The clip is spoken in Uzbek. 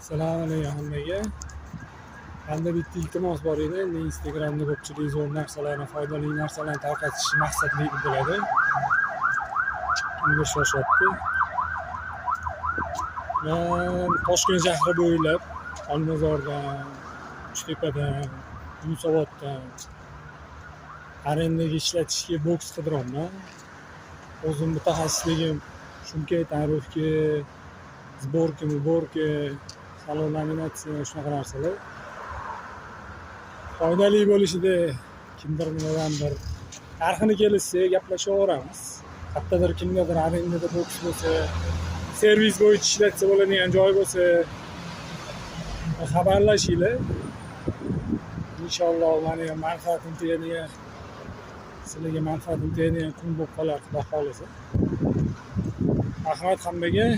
Assalomu alaykum hammaga. Menda bitta iltimos bor edi. Endi Instagramda ko'pchilik zo'r narsalarni, foydali narsalarni tarqatish maqsadli bo'ladi. Kimdir shoshyapti. Men Toshkent shahri bo'ylab Olmazordan, Uchtepadan, Yunusoboddan arendaga ishlatishga boks qidiryapman. O'zim mutaxassisligim shumka, tarifga, sborka, salon laminatsiya shunaqa narsalar. Foydali bo'lishida kimdir nimadan bir narxini kelishsa gaplashaveramiz. Qayerdadir kimgadir arendada boks bo'lsa, servis bo'yicha ishlatsa bo'ladigan joy bo'lsa xabarlashinglar. Inshaalloh meni manfaatim tegadigan, sizlarga manfaatim tegadigan kun bo'lib qolar, xudo xolisa. Rahmat hammaga.